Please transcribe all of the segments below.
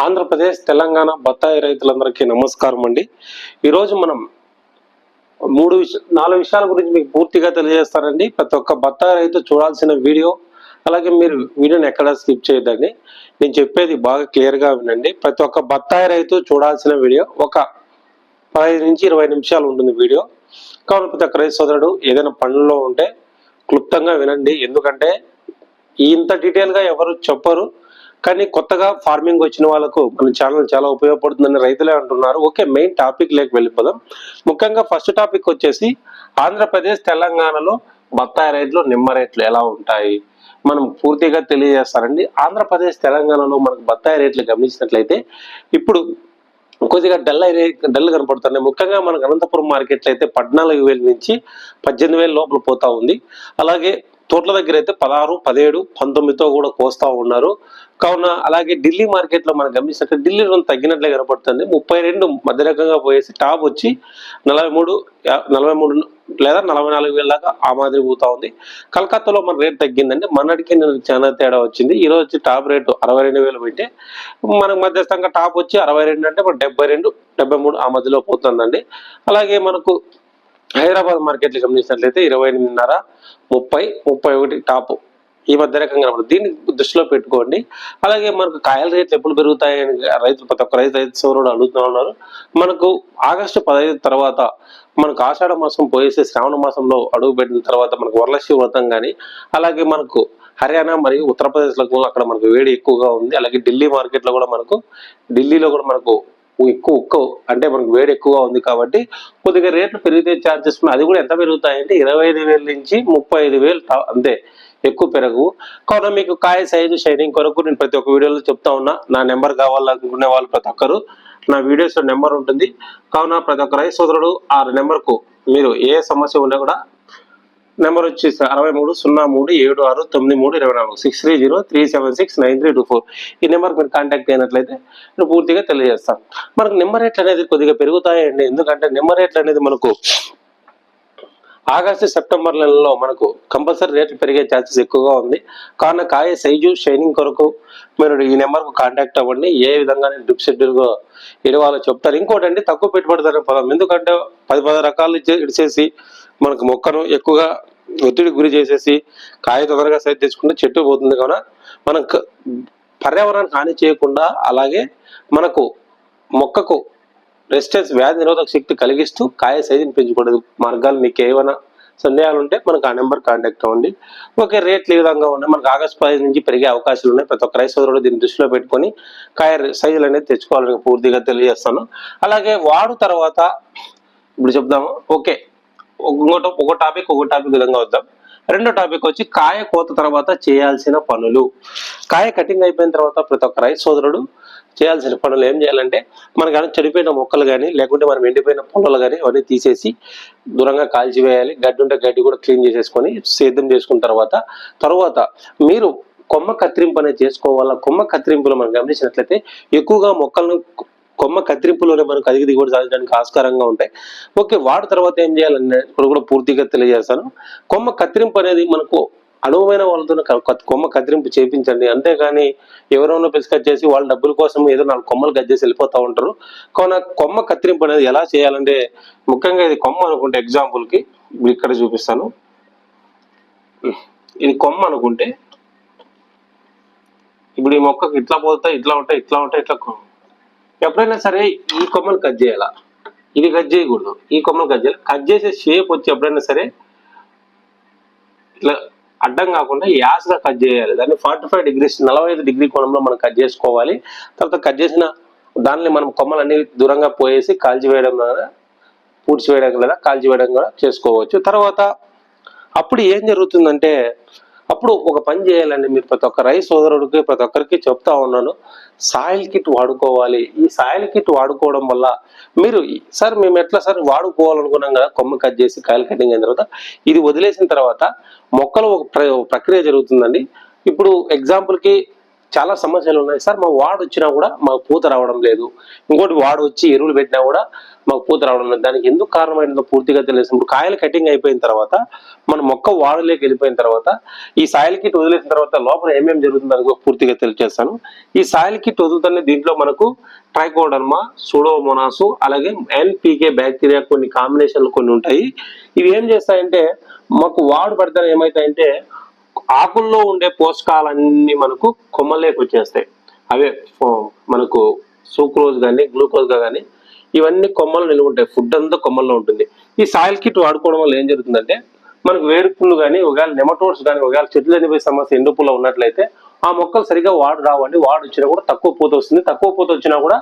ఆంధ్రప్రదేశ్ తెలంగాణ బత్తాయి రైతులందరికీ నమస్కారం అండి. ఈరోజు మనం నాలుగు విషయాల గురించి మీకు పూర్తిగా తెలియజేస్తానండి. ప్రతి ఒక్క బత్తాయి రైతు చూడాల్సిన వీడియో. అలాగే మీరు వీడియోని ఎక్కడ స్కిప్ చేయొద్దండి. నేను చెప్పేది బాగా క్లియర్గా వినండి. ప్రతి ఒక్క బత్తాయి రైతు చూడాల్సిన వీడియో ఒక 15 నుంచి 20 నిమిషాలు ఉంటుంది వీడియో. కావున ప్రతి ఒక్క రైతు సోదరుడు ఏదైనా పనుల్లో ఉంటే క్లుప్తంగా వినండి. ఎందుకంటే ఇంత డీటెయిల్గా ఎవరు చెప్పరు. కానీ కొత్తగా ఫార్మింగ్ వచ్చిన వాళ్ళకు మన ఛానల్ చాలా ఉపయోగపడుతుందని రైతులే అంటున్నారు. ఓకే, మెయిన్ టాపిక్ లేక వెళ్ళిపోదాం. ముఖ్యంగా ఫస్ట్ టాపిక్ వచ్చేసి ఆంధ్రప్రదేశ్ తెలంగాణలో బత్తాయి రేట్లు నిమ్మ రేట్లు ఎలా ఉంటాయి మనం పూర్తిగా తెలియజేస్తారండి. ఆంధ్రప్రదేశ్ తెలంగాణలో మనకు బత్తాయి రేట్లు గమనించినట్లయితే ఇప్పుడు కొద్దిగా డల్ కనపడుతున్నాయి. ముఖ్యంగా మనకు అనంతపురం మార్కెట్లో అయితే 14,000 నుంచి 18,000 లోపల పోతా ఉంది. అలాగే తోటల దగ్గర అయితే 16, 17, 19తో కూడా కోస్తా ఉన్నారు. కావున అలాగే ఢిల్లీ మార్కెట్ లో మనం గమనిస్తే ఢిల్లీ రోజు తగ్గినట్లే కనపడుతుంది. 32 మధ్య రకంగా పోయేసి టాప్ వచ్చి 43 లేదా 44,000 దాకా ఆ మాదిరి పోతా ఉంది. కలకత్తాలో మన రేట్ తగ్గిందండి. మొన్నటికి చాలా తేడా వచ్చింది. ఈ రోజు టాప్ రేటు 62,000 పెట్టి మనకు మధ్యస్థంగా టాప్ వచ్చి 62 అంటే 72, 73 ఆ మధ్యలో పోతుందండి. అలాగే మనకు హైదరాబాద్ మార్కెట్లు గమనించినట్లయితే 28.5, 30, 31 టాప్ ఈ మధ్య రకంగా దీన్ని దృష్టిలో పెట్టుకోండి. అలాగే మనకు కాయల రేట్లు ఎప్పుడు పెరుగుతాయని రైతులు ప్రతి ఒక్క రైతు సోదరుడు అడుగుతూ ఉన్నారు. మనకు ఆగస్టు 15 తర్వాత మనకు ఆషాఢ మాసం పోయేసి శ్రావణ మాసంలో అడుగు పెట్టిన తర్వాత మనకు వరలక్ష్మి వ్రతం కానీ, అలాగే మనకు హర్యానా మరియు ఉత్తరప్రదేశ్లో అక్కడ మనకు వేడి ఎక్కువగా ఉంది. అలాగే ఢిల్లీ మార్కెట్లో కూడా ఢిల్లీలో కూడా మనకు ఎక్కువ అంటే మనకు వేడి ఎక్కువగా ఉంది కాబట్టి కొద్దిగా రేట్లు పెరిగితే ఛార్జెస్ అది కూడా ఎంత పెరుగుతాయంటే 25,000 నుంచి 35,000 అంతే, ఎక్కువ పెరగవు. కావున మీకు కాయ సైజు షైనింగ్ కొరకు నేను ప్రతి ఒక్క వీడియోలో చెప్తా ఉన్నా. నా నెంబర్ కావాలనుకునే వాళ్ళు ప్రతి ఒక్కరు నా వీడియోస్ లో నెంబర్ ఉంటుంది. కావున ప్రతి ఒక్క రైతు సోదరుడు ఆ నెంబర్ కు మీరు ఏ సమస్య ఉన్నా కూడా నెంబర్ వచ్చేసి 6303769324 6303769324 ఈ నెంబర్ మీరు కాంటాక్ట్ అయినట్లయితే నేను పూర్తిగా తెలియజేస్తాను. మనకు నిమ్మ రేట్లు అనేది కొద్దిగా పెరుగుతాయండి. ఎందుకంటే నిమ్మ రేట్లు అనేది మనకు ఆగస్టు సెప్టెంబర్ నెలలో మనకు కంపల్సరీ రేట్లు పెరిగే ఛాన్సెస్ ఎక్కువగా ఉంది. కావున కాయ సైజు షైనింగ్ కొరకు మీరు ఈ నెంబర్కు కాంటాక్ట్ అవ్వండి. ఏ విధంగా నేను డ్రిప్ షెడ్యూల్గా ఇడవాలో చెప్తారు. ఇంకోటి అండి, తక్కువ పెట్టుబడిదారు పదం. ఎందుకంటే 10 రకాలు ఇడిచేసి మనకు మొక్కను ఎక్కువగా ఒత్తిడికి గురి చేసేసి కాయ తొందరగా సైజ్ తెచ్చుకుంటే చెట్టు పోతుంది. కావున మనకు పర్యావరణానికి హాని చేయకుండా, అలాగే మనకు మొక్కకు రెసిస్టెన్స్ వ్యాధి నిరోధక శక్తి కలిగిస్తూ కాయ సైజుని పెంచుకోవడం మార్గాలు మీకు ఏమైనా సందేహాలు ఉంటే మనకు ఆ నెంబర్ కాంటాక్ట్ అవ్వండి. ఓకే, రేట్లు ఈ విధంగా ఉన్నాయి. మనకు ఆగస్టు 15 నుంచి పెరిగే అవకాశాలు ఉన్నాయి. ప్రతి ఒక్క రైతు సోదరుడు దీన్ని దృష్టిలో పెట్టుకొని కాయ సైజులు అనేది తెచ్చుకోవాలని పూర్తిగా తెలియజేస్తాను. అలాగే వాడు తర్వాత ఇప్పుడు చెప్దాము. ఓకే, ఒక టాపిక్ విధంగా వద్దాం. రెండో టాపిక్ వచ్చి కాయ కోత తర్వాత చేయాల్సిన పనులు. కాయ కటింగ్ అయిపోయిన తర్వాత ప్రతి ఒక్క రైతు సోదరుడు చేయాల్సిన పనులు ఏం చేయాలంటే, మనకు చెడిపోయిన మొక్కలు కానీ, లేకుంటే మనం ఎండిపోయిన పొలాలు కానీ అవన్నీ తీసేసి దూరంగా కాల్చివేయాలి. గడ్డి ఉంటే గడ్డి కూడా క్లీన్ చేసేసుకొని సేద్యం చేసుకున్న తర్వాత మీరు కొమ్మ కత్తిరింపు అనేది చేసుకోవాలా. కొమ్మ కత్తిరింపులో మనం గమనించినట్లయితే ఎక్కువగా మొక్కలను కొమ్మ కత్తిరింపులోనే మనకు అధిక దిగుబడి సాధించడానికి ఆస్కారంగా ఉంటాయి. ఓకే, వాటి తర్వాత ఏం చేయాలనే కూడా పూర్తిగా తెలియజేస్తాను. కొమ్మ కత్తిరింపు అనేది మనకు అనువైన వాళ్ళతో కొమ్మ కత్తిరింపు చేయించండి. అంతేగాని ఎవరైనా పిస్కట్ చేసి వాళ్ళ డబ్బుల కోసం ఏదో 4 కొమ్మలు గజ్జేసి వెళ్ళిపోతూ ఉంటారు. కావున కొమ్మ కత్తిరింపు అనేది ఎలా చేయాలంటే, ముఖ్యంగా ఇది కొమ్మ అనుకుంటే ఎగ్జాంపుల్కి ఇక్కడ చూపిస్తాను. ఇది కొమ్మ అనుకుంటే ఇప్పుడు ఈ మొక్కకు ఇట్లా పోతాయి, ఇట్లా ఉంటాయి, ఎప్పుడైనా సరే ఈ కొమ్మలు కట్ చేయాలా, ఇది కట్ చేయకూడదు. ఈ కొమ్మలు కట్ చేయాలి. కట్ చేసే షేప్ వచ్చి ఎప్పుడైనా సరే ఇట్లా అడ్డం కాకుండా యాస్గా కట్ చేయాలి. దాన్ని 45 డిగ్రీస్ 45 డిగ్రీ కోణంలో మనం కట్ చేసుకోవాలి. తర్వాత కట్ చేసిన దాన్ని మనం కొమ్మలన్నీ దూరంగా పోయేసి కాల్చివేయడం లేదా పూడ్చివేయడం లేదా కాల్చివేయడం కూడా చేసుకోవచ్చు. తర్వాత అప్పుడు ఏం జరుగుతుందంటే, అప్పుడు ఒక పని చేయాలండి. మీరు ప్రతి ఒక్క రైతు సోదరుడికి ప్రతి ఒక్కరికి చెప్తా ఉన్నాను, సాయిల్ కిట్ వాడుకోవాలి. ఈ సాయిల్ కిట్ వాడుకోవడం వల్ల మీరు సార్ మేము ఎట్లా సార్ వాడుకోవాలనుకున్నాం కదా, కొమ్మ కట్ చేసి కాయలు కటింగ్ అయిన తర్వాత ఇది వదిలేసిన తర్వాత మొక్కలు ఒక ప్రక్రియ జరుగుతుందండి. ఇప్పుడు ఎగ్జాంపుల్కి చాలా సమస్యలు ఉన్నాయి సార్. మా వాడు వచ్చినా కూడా మాకు పూత రావడం లేదు. ఇంకోటి వాడు వచ్చి ఎరువులు పెట్టినా కూడా మాకు పూత రావడం లేదు. దానికి ఎందుకు కారణమైందో పూర్తిగా తెలిసినప్పుడు కాయలు కటింగ్ అయిపోయిన తర్వాత మన మొక్క వాడులోకి వెళ్ళిపోయిన తర్వాత ఈ సాయిల్ కిట్ వదిలేసిన తర్వాత లోపల ఏమేమి జరుగుతుందని పూర్తిగా తెలియజేస్తాను. ఈ సాయిల్ కిట్ వదులుతున్న దీంట్లో మనకు ట్రైకోడర్మా, సూడోమోనాస్, అలాగే ఎన్పీకే బ్యాక్టీరియా కొన్ని కాంబినేషన్లు కొన్ని ఉంటాయి. ఇవి ఏం చేస్తాయంటే మాకు వాడు పడితే ఏమైతాయంటే ఆకుల్లో ఉండే పోషకాలన్నీ మనకు కొమ్మలేకి వచ్చేస్తాయి. అవే మనకు సూక్రోజ్ కానీ గ్లూకోజ్ కానీ ఇవన్నీ కొమ్మలు నిలువ ఉంటాయి. ఫుడ్ అంతా కొమ్మల్లో ఉంటుంది. ఈ సాయిల్ కిట్ వాడుకోవడం వల్ల ఏం జరుగుతుందంటే మనకు వేరుపుళ్ళు కానీ ఒకవేళ నెమటోడ్స్ కానీ ఒకవేళ చెట్లు చనిపోయే సమస్య ఎండుపుల్ల ఉన్నట్లయితే ఆ మొక్కలు సరిగా వాడు రావండి. వాడు వచ్చినా కూడా తక్కువ పూత వస్తుంది. తక్కువ పూత వచ్చినా కూడా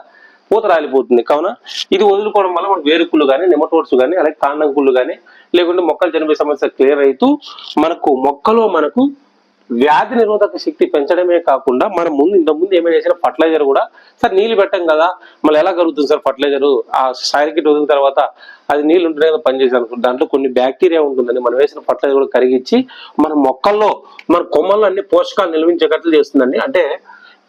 పూత రాలిపోతుంది. కావున ఇది వదులుకోవడం వల్ల మనకు వేరుకుళ్ళు కానీ నెమటోడ్స్ కానీ అలాగే కాండంకుళ్ళు కానీ లేకుంటే మొక్కలు చనిపోయే సమస్య క్లియర్ అవుతూ మనకు మొక్కలో మనకు వ్యాధి నిరోధక శక్తి పెంచడమే కాకుండా మనం ఇంతకుముందు ఏమైనా చేసిన ఫర్టిలైజర్ కూడా సార్ నీళ్ళు పెట్టాం కదా మళ్ళీ ఎలా కలుగుతుంది సార్ ఫర్టిలైజర్ ఆ సాయిల్ కిట్ వదిలిన తర్వాత అది నీళ్ళు ఉంటేనే కదా పనిచేసాను. దాంట్లో కొన్ని బ్యాక్టీరియా ఉంటుందని మనం వేసిన ఫర్టిలైజర్ కూడా కరిగించి మన మొక్కల్లో మన కొమ్మల్లో అన్ని పోషకాలు నిల్వించేటట్లు చేస్తుందండి. అంటే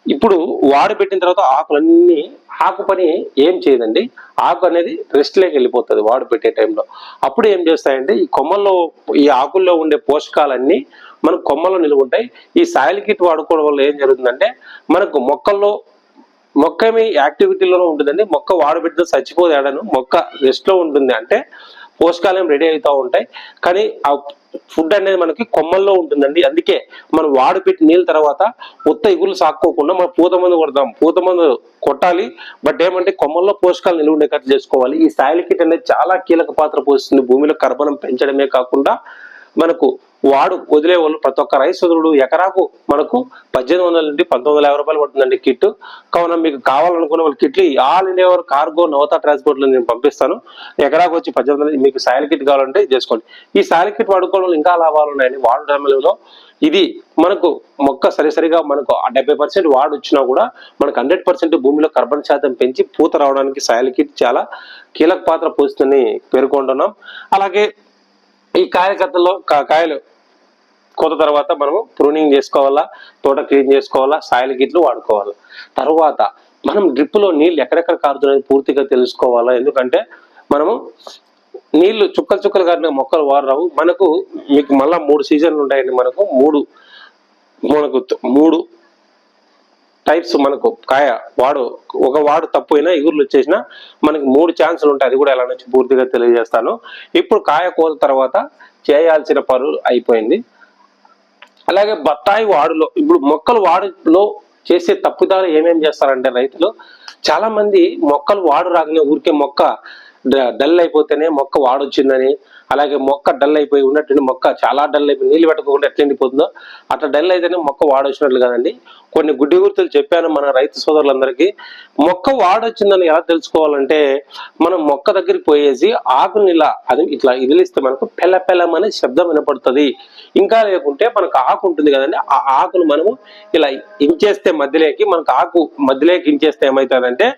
ఇప్పుడు వాడు పెట్టిన తర్వాత ఆకులన్నీ ఆకు పని ఏం చేయదండి. ఆకు అనేది రెస్ట్ లేకి వెళ్ళిపోతుంది వాడు పెట్టే టైంలో. అప్పుడు ఏం చేస్తాయంటే ఈ కొమ్మల్లో ఈ ఆకుల్లో ఉండే పోషకాలన్నీ మనకు కొమ్మల్లో నిలువ ఉంటాయి. ఈ సాయిల్ కిట్ వాడుకోవడం వల్ల ఏం జరుగుతుందంటే మనకు మొక్కల్లో మొక్క ఏమి యాక్టివిటీలోనే ఉంటుందండి. మొక్క వాడబెట్టిన చచ్చిపోదు ఏడాను మొక్క రెస్ట్ లో ఉంటుంది. అంటే పోషకాలు ఏం రెడీ అవుతూ ఉంటాయి కానీ ఆ ఫుడ్ అనేది మనకి కొమ్మల్లో ఉంటుందండి. అందుకే మనం వాడు పెట్టి నీళ్ళ తర్వాత ఉత్త ఇగులు సాక్కోకుండా మనం పూత మందు కొడతాం. పూత మందు కొట్టాలి బట్ ఏమంటే కొమ్మల్లో పోషకాలు నిలువ ఉండేటట్లు చేసుకోవాలి. ఈ సాయిల్ కిట్ అనేది చాలా కీలక పాత్ర పోస్తుంది. భూమిలో కర్బనం పెంచడమే కాకుండా మనకు వాడు వదిలే వాళ్ళు ప్రతి ఒక్క రైతు సోదరుడు ఎకరాకు మనకు 1800 నుండి 1950 రూపాయలు పడుతుందండి కిట్. కావున మీకు కావాలనుకున్న వాళ్ళు కిట్లు all India cargo Navata transport లో నేను పంపిస్తాను. ఎకరాకు వచ్చి 1800 మీకు సాయిల్ కిట్ కావాలంటే చేసుకోండి. ఈ సాయిల్ కిట్ వాడుకోవడం వల్ల ఇంకా లాభాలు ఉన్నాయండి. వాడు టైంలో ఇది మనకు మొక్క సరిసరిగా మనకు 70% వాడు వచ్చినా కూడా మనకు 100% భూమిలో కార్బన్ శాతం పెంచి పూత రావడానికి సాయిల్ కిట్ చాలా కీలక పాత్ర పోస్తుందని పేర్కొంటున్నాం. అలాగే ఈ కాయకత్తల్లో కాయలు కోత తర్వాత మనము ప్రూనింగ్ చేసుకోవాలా, తోట క్లీన్ చేసుకోవాలా, సాయిల్ కిట్లు వాడుకోవాలా. తర్వాత మనం డ్రిప్లో నీళ్ళు ఎక్కడెక్కడ కారుతున్నాయని పూర్తిగా తెలుసుకోవాలా. ఎందుకంటే మనము నీళ్లు చుక్కలు చుక్కలు కారిన మొక్కలు వాడరావు. మనకు మీకు మళ్ళా 3 సీజన్లు ఉంటాయండి. మనకు మూడు టైప్స్ మనకు కాయ ఒక వాడు తప్పు అయినా ఎగురులు వచ్చేసినా మనకి 3 ఛాన్సులు ఉంటాయి. అది కూడా ఎలా నుంచి పూర్తిగా తెలియజేస్తాను. ఇప్పుడు కాయ కోత తర్వాత చేయాల్సిన పనులు అయిపోయింది. అలాగే బత్తాయి వాడులో ఇప్పుడు మొక్కలు వాడులో చేసే తప్పుదాలు ఏమేమి చేస్తారంటే రైతులు చాలా మంది మొక్కలు వాడు రాగానే ఊరికే మొక్క డల్ అయిపోతేనే మొక్క వాడొచ్చిందని, అలాగే మొక్క డల్ అయిపోయి ఉన్నట్టు మొక్క చాలా డల్ అయిపోయి నీళ్ళు పెట్టకుండా ఎట్లా ఎండిపోతుందో అట్లా డల్ అయితేనే మొక్క వాడొచ్చినట్లు కదండి. కొన్ని గుడ్డి గుర్తులు చెప్పాను మన రైతు సోదరులందరికీ. మొక్క వాడొచ్చిందని ఎలా తెలుసుకోవాలంటే మనం మొక్క దగ్గరికి పోయేసి ఆకుని ఇలా అది ఇట్లా ఇదిలిస్తే మనకు పెళ్ళమనే శబ్దం వినపడుతుంది. ఇంకా లేకుంటే మనకు ఆకు ఉంటుంది కదండి, ఆ ఆకును మనము ఇలా ఇంచేస్తే మధ్యలోకి మనకు ఆకు మధ్యలోకి ఇంచేస్తే ఏమవుతుందంటే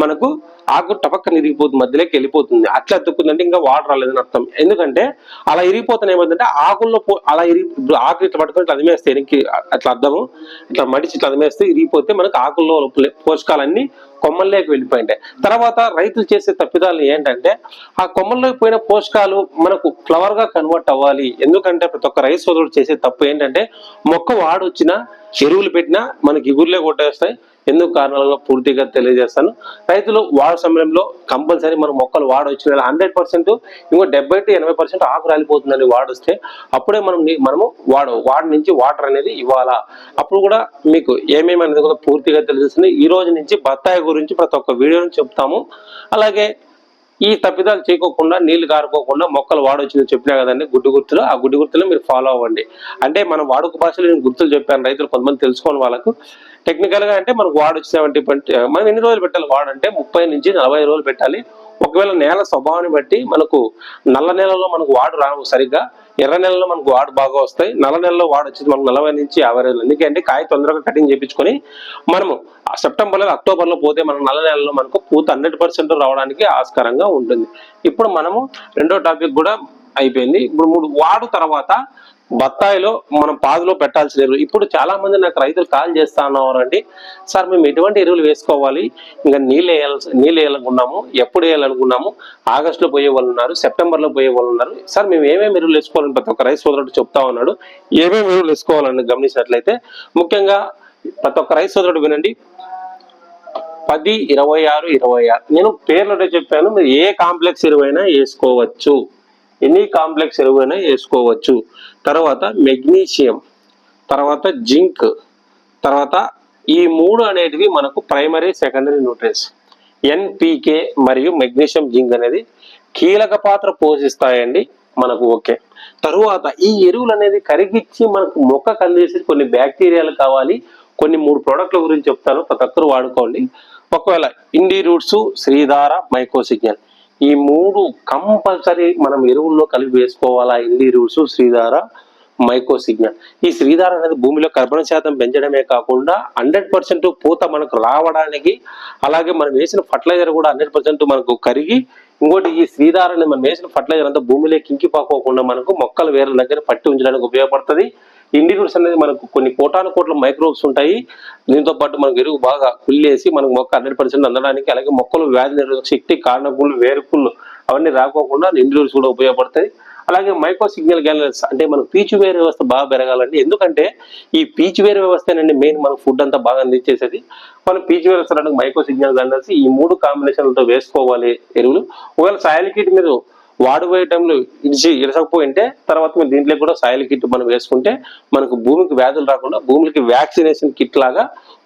మనకు ఆకు టపక్కన ఇరిగిపోతుంది, మధ్యలోకి వెళ్ళిపోతుంది. అట్లా ఎత్తుకుందంటే ఇంకా వాటర్ రాలేదని అర్థం. ఎందుకంటే అలా ఇరిగిపోతే ఏమైందంటే ఆకుల్లో అలా ఇప్పుడు ఆకు ఇట్లా పట్టుకొని ఇట్లా అదిమేస్తే వెనక్కి అట్లా అర్థము ఇట్లా మడిచి ఇట్లా అదిమేస్తే ఇరిగిపోతే మనకు ఆకుల్లో పోషకాలన్నీ కొమ్మల్లోకి వెళ్ళిపోయింటాయి. తర్వాత రైతులు చేసే తప్పిదాలు ఏంటంటే ఆ కొమ్మల్లోకి పోయిన పోషకాలు మనకు ఫ్లవర్ గా కన్వర్ట్ అవ్వాలి. ఎందుకంటే ప్రతి ఒక్క రైతు సోదరుడు చేసే తప్పు ఏంటంటే మొక్క వాడొచ్చినా ఎరువులు పెట్టినా మనకి ఇగురులే కొట్టేస్తాయి. ఎందుకు కారణాలలో పూర్తిగా తెలియజేస్తాను. రైతులు వాడు సమయంలో కంపల్సరీ మన మొక్కలు వాడొచ్చిన 100% ఇంకో 70-80% ఆకు రాలిపోతుందని వాడొస్తే అప్పుడే మనము వాడి నుంచి వాటర్ అనేది ఇవ్వాలా. అప్పుడు కూడా మీకు ఏమేమి అనేది కూడా పూర్తిగా తెలుస్తుంది. ఈ రోజు నుంచి బత్తాయి గురించి ప్రతి ఒక్క వీడియోని చెప్తాము. అలాగే ఈ తప్పిదాలు చేయకోకుండా నీళ్లు కారుకోకుండా మొక్కలు వాడొచ్చిందని చెప్పినా కదండి గుడ్డి గుర్తులు, ఆ గుడ్డి గుర్తులు మీరు ఫాలో అవ్వండి. అంటే మన వాడుక భాషలో నేను గుర్తులు చెప్పాను రైతులు కొంతమంది తెలుసుకోని వాళ్ళకు. టెక్నికల్ గా అంటే మనకు వాడొచ్చి 70 మనం ఎన్ని రోజులు పెట్టాలి వాడంటే 30 నుంచి 40 రోజులు పెట్టాలి. ఒకవేళ నేల స్వభావాన్ని బట్టి మనకు నల్ల నెలలో మనకు వాడు రావు సరిగ్గా, ఎర్ర నెలలో మనకు వాడు బాగా వస్తాయి. నల్ల నెలలో వాడు వచ్చేది మనకు 40 నుంచి 50 రోజులు. ఎందుకంటే కాయ తొందరగా కటింగ్ చేయించుకొని మనము సెప్టెంబర్ లో అక్టోబర్ లో పోతే మన నల్ల నెలలో మనకు పూత 100% రావడానికి ఆస్కారంగా ఉంటుంది. ఇప్పుడు మనము రెండో టాపిక్ కూడా అయిపోయింది. ఇప్పుడు వాడు తర్వాత బత్తాయిలో మనం పాదులో పెట్టాల్సిన ఎరువులు. ఇప్పుడు చాలా మంది నాకు రైతులు కాల్ చేస్తా ఉన్నారండి, సార్ మేము ఎటువంటి ఎరువులు వేసుకోవాలి, ఇంకా నీళ్ళు వేయాలనుకున్నాము, ఎప్పుడు వేయాలనుకున్నాము, ఆగస్టులో పోయే వాళ్ళు ఉన్నారు, సెప్టెంబర్లో పోయే వాళ్ళు ఉన్నారు, సార్ మేము ఏమేమి ఎరువులు వేసుకోవాలని ప్రతి ఒక్క రైతు సోదరుడు చెప్తా ఉన్నాడు. ఏమేమి ఎరువులు వేసుకోవాలని గమనించినట్లయితే ముఖ్యంగా ప్రతి ఒక్క రైతు సోదరుడు వినండి, 10, 26, 26 నేను పేర్లతో చెప్పాను. మీరు ఏ కాంప్లెక్స్ ఎరువైనా వేసుకోవచ్చు, ఎన్ని కాంప్లెక్స్ ఎరువైనా వేసుకోవచ్చు. తర్వాత మెగ్నీషియం, తర్వాత జింక్, తర్వాత ఈ మూడు అనేటివి మనకు ప్రైమరీ సెకండరీ న్యూట్రియన్స్. ఎన్పికే మరియు మెగ్నీషియం జింక్ అనేది కీలక పాత్ర పోషిస్తాయండి మనకు. ఓకే, తరువాత ఈ ఎరువులు అనేది కరిగిచ్చి మనకు మొక్కకు అందేసి కొన్ని బ్యాక్టీరియాలు కావాలి, కొన్ని 3 ప్రోడక్ట్ల గురించి చెప్తాను, ప్రతి ఒక్కరు వాడుకోండి. ఒకవేళ ఇండి రూట్స్, శ్రీధార, మైకోసిగ్నల్ ఈ 3 కంపల్సరీ మనం ఎరువుల్లో కలిపి వేసుకోవాలా. ఇండి రూట్స్, శ్రీధార, మైకోసిగ్నల్. ఈ శ్రీధార అనేది భూమిలో కర్బన శాతం పెంచడమే కాకుండా 100% పూత మనకు రావడానికి, అలాగే మనం వేసిన ఫర్టిలైజర్ కూడా 100% మనకు కరిగి, ఇంకోటి ఈ శ్రీధారాన్ని మనం వేసిన ఫర్టిలైజర్ అంతా భూమిలో కింకిపోకోకుండా మనకు మొక్కల వేర్ల దగ్గర పట్టి ఉంచడానికి ఉపయోగపడుతుంది. ఇండిరూట్స్ అనేది మనకు కొన్ని కోట్ల మైక్రోబ్స్ ఉంటాయి, దీంతో పాటు మనకు ఎరువు బాగా కుళ్ళేసి మనకు మొక్క 100% అందడానికి, అలాగే మొక్కలు వ్యాధి నిరోధక శక్తి, కాండపుళ్ళు, వేరుకుళ్ళు అవన్నీ రాకోకుండా ఇండిరూట్స్ కూడా ఉపయోగపడతాయి. అలాగే మైక్రో సిగ్నల్ గ్యాలరీస్ అంటే మనకు పీచు వేరు వ్యవస్థ బాగా పెరగాలండి. ఎందుకంటే ఈ పీచు వేరు వ్యవస్థనండి మెయిన్ మన ఫుడ్ అంతా బాగా అందించేసేది. మనం పీచు వేరు వ్యవస్థ మైక్రో సిగ్నల్ గ్యాలరీస్ ఈ 3 కాంబినేషన్లతో వేసుకోవాలి ఎరువులు. ఒకవేళ సాయిల్ కిట్ మీద వాడిపోయే టైంలో ఇరసకపోయింటే తర్వాత మీరు దీంట్లో కూడా సాయిల్ కిట్ మనం వేసుకుంటే మనకు భూమికి వ్యాధులు రాకుండా భూమికి వ్యాక్సినేషన్ కిట్ లాగా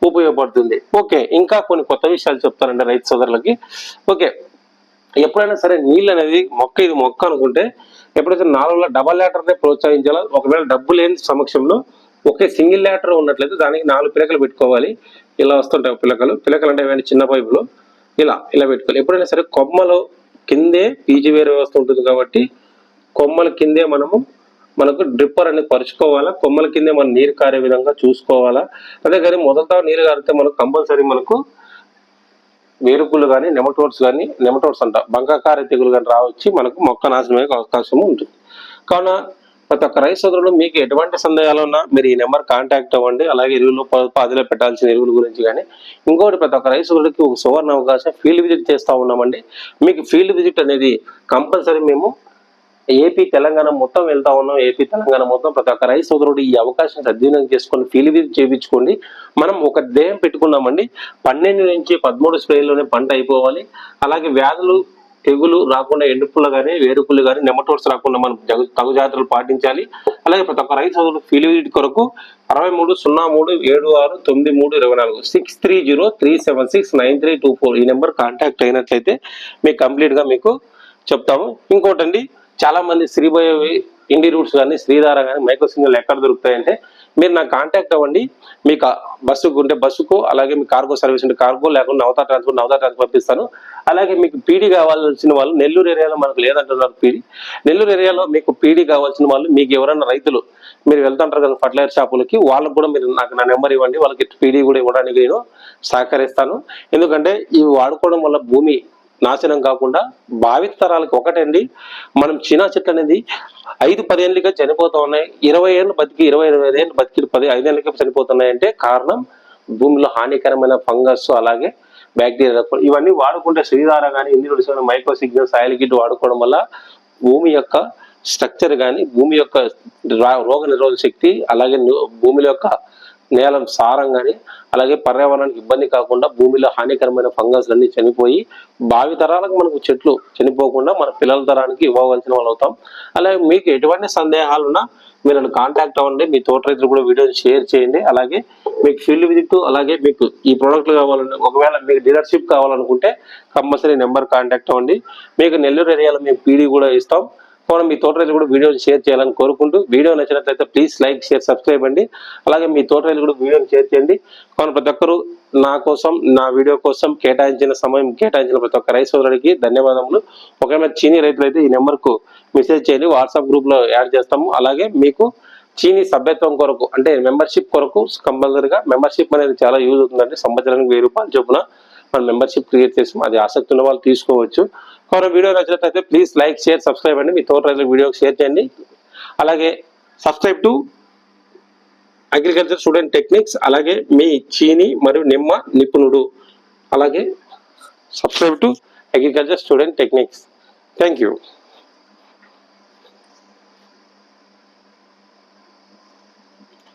ఉపయోగపడుతుంది. ఓకే, ఇంకా కొన్ని కొత్త విషయాలు చెప్తానండి రైతు సోదరులకి. ఓకే, ఎప్పుడైనా సరే నీళ్ళు అనేది ఇది మొక్క అనుకుంటే ఎప్పుడైతే 4 డబల్ ల్యాటర్నే ప్రోత్సహించాలో. ఒకవేళ డబ్బు లేని సమక్షంలో ఒకే సింగిల్ ల్యాటర్ ఉన్నట్లయితే దానికి 4 పిలకలు పెట్టుకోవాలి. ఇలా వస్తుంటాయి పిలకలు అంటే ఏమైనా చిన్న పైపులు ఇలా పెట్టుకోవాలి. ఎప్పుడైనా సరే కొమ్మలో కిందే పీజీ వేరే వ్యవస్థ ఉంటుంది కాబట్టి కొమ్మల కిందే మనకు డ్రిప్పర్ అనేది పరుచుకోవాలా. కొమ్మల కిందే మనం నీరు కారే విధంగా చూసుకోవాలా. అదే కానీ మొదలతో నీరు కారితే మనకు కంపల్సరీ మనకు వేరుకులు కానీ నెమటోడ్స్ అంట బంకాకార తెగులు కానీ రావచ్చి మనకు మొక్క నాశనమయ్యే అవకాశం ఉంటుంది. కావున ప్రతి ఒక్క రైతు సోదరులు మీకు ఎటువంటి సందేహాలు ఉన్నా మీరు ఈ నెంబర్ కాంటాక్ట్ అవ్వండి. అలాగే ఎరువులు పాదిలో పెట్టాల్సిన ఎరువుల గురించి కానీ. ఇంకోటి ప్రతి ఒక్క రైతు సోదరుడికి ఒక సువర్ణ అవకాశం, ఫీల్డ్ విజిట్ చేస్తూ ఉన్నామండి. మీకు ఫీల్డ్ విజిట్ అనేది కంపల్సరీ మేము ఏపీ తెలంగాణ మొత్తం వెళ్తా ఉన్నాం. ఏపీ తెలంగాణ మొత్తం ప్రతి ఒక్క రైతు సోదరుడు ఈ అవకాశం సద్వినియోగం చేసుకొని ఫీల్డ్ విజిట్ చేయించుకోండి. మనం ఒక ధ్యేయం పెట్టుకున్నామండి, 12 నుంచి 13 స్ప్రేలోనే పంట అయిపోవాలి. అలాగే వ్యాధులు తెగులు రాకుండా ఎండుపుళ్ళు కానీ వేరుకుళ్ళు కానీ నెమటోడ్స్ రాకుండా మనం తగు జాగ్రత్తలు పాటించాలి. అలాగే ప్రతి ఒక్క రైతు సోదరుడు ఫీల్డ్ విజిట్ కొరకు 6303769324 6303769324 ఈ నెంబర్ కాంటాక్ట్ అయినట్లయితే మీకు కంప్లీట్ గా మీకు చెప్తాము. ఇంకోటండి, చాలా మంది శ్రీబోయేవి ఇండి రూట్స్ కానీ శ్రీధార కానీ మైక్రో సిగ్నల్ ఎక్కడ దొరుకుతాయంటే మీరు నాకు కాంటాక్ట్ అవ్వండి. మీకు బస్సుకు ఉంటే బస్సుకు, అలాగే మీకు కార్గో సర్వీస్ ఉంటే కార్గో, లేకుండా నవతా ట్రాన్స్పోర్ట్ పంపిస్తాను. అలాగే మీకు పీడీ కావాల్సిన వాళ్ళు నెల్లూరు ఏరియాలో మనకు లేదంటున్నారు పీడీ. నెల్లూరు ఏరియాలో మీకు పీడీ కావాల్సిన వాళ్ళు, మీకు ఎవరైనా రైతులు మీరు వెళ్తుంటారు కదా ఫర్టిలైజర్ షాపులకి, వాళ్ళకు కూడా మీరు నాకు నా నెంబర్ ఇవ్వండి, వాళ్ళకి పీడీ కూడా ఇవ్వడానికి నేను సహకరిస్తాను. ఎందుకంటే ఇవి వాడుకోవడం వల్ల భూమి నాశనం కాకుండా భావిత తరాలకు ఒకటండి, మనం చినా చెట్లు అనేది 5-10 ఏళ్ళుగా చనిపోతూ ఉన్నాయి. 20 ఏళ్ళు బతికి 25 ఏళ్ళు బతికి 5 ఏళ్ళకి చనిపోతున్నాయి అంటే కారణం భూమిలో హానికరమైన ఫంగస్, అలాగే బ్యాక్టీరియా. ఇవన్నీ వాడుకుంటే శ్రీధార కానీ ఇండిరూట్స్ కానీ మైక్రో సిగ్నల్ సాయిల్ కిట్ వాడుకోవడం వల్ల భూమి యొక్క స్ట్రక్చర్ కానీ, భూమి యొక్క రోగ నిరోధక శక్తి, అలాగే భూమిలో యొక్క నేల సారం కానీ, అలాగే పర్యావరణానికి ఇబ్బంది కాకుండా భూమిలో హానికరమైన ఫంగస్ అన్ని చనిపోయి భావితరాలకు మనకు చెట్లు చనిపోకుండా మన పిల్లల తరానికి ఇవ్వవలసిన వాళ్ళు అవుతాం. అలాగే మీకు ఎటువంటి సందేహాలున్నా మీరు కాంటాక్ట్ అవ్వండి. మీ తోట రైతులు కూడా వీడియోని షేర్ చేయండి. అలాగే మీకు ఫీల్డ్ విజిట్, అలాగే మీకు ఈ ప్రోడక్ట్లు కావాలంటే, ఒకవేళ మీకు డీలర్షిప్ కావాలనుకుంటే కంపల్సరీ నెంబర్ కాంటాక్ట్ అవ్వండి. మీకు నెల్లూరు ఏరియాలో మేము పీడీ కూడా ఇస్తాం. కూడా మీ తోట రైతులు కూడా వీడియోని షేర్ చేయాలని కోరుకుంటూ, వీడియో నచ్చినట్లయితే ప్లీజ్ లైక్, షేర్, సబ్స్క్రైబ్ అండి. అలాగే మీ తోట రైతులు కూడా వీడియోని షేర్ చేయండి. కావున ప్రతి ఒక్కరు నా వీడియో కోసం కేటాయించిన ప్రతి ఒక్క రైతు సోదరుడికి ధన్యవాదములు. ఒకవేళ చీనీ రైతులు అయితే ఈ నెంబర్కు మెసేజ్ చేయండి, వాట్సాప్ గ్రూప్ లో యాడ్ చేస్తాము. అలాగే మీకు చీనీ సభ్యత్వం కొరకు అంటే మెంబర్షిప్ కొరకు కంపల్సరీగా మెంబర్షిప్ అనేది చాలా యూజ్ అవుతుందండి. సంవత్సరానికి 1000 రూపాయలు చొప్పున మనం మెంబర్షిప్ క్రియేట్ చేసి అది ఆసక్తి ఉన్న వాళ్ళు తీసుకోవచ్చు. కాబట్టి వీడియో నచ్చినట్లయితే ప్లీజ్ లైక్, షేర్, సబ్స్క్రైబ్ అండి. మీ తోట రైతులకు వీడియోకి షేర్ చేయండి. అలాగే subscribe to agriculture student techniques, అలాగే మీ చీని మరియు నిమ్మ నిపుణుడు, అలాగే subscribe to agriculture student techniques. Thank you.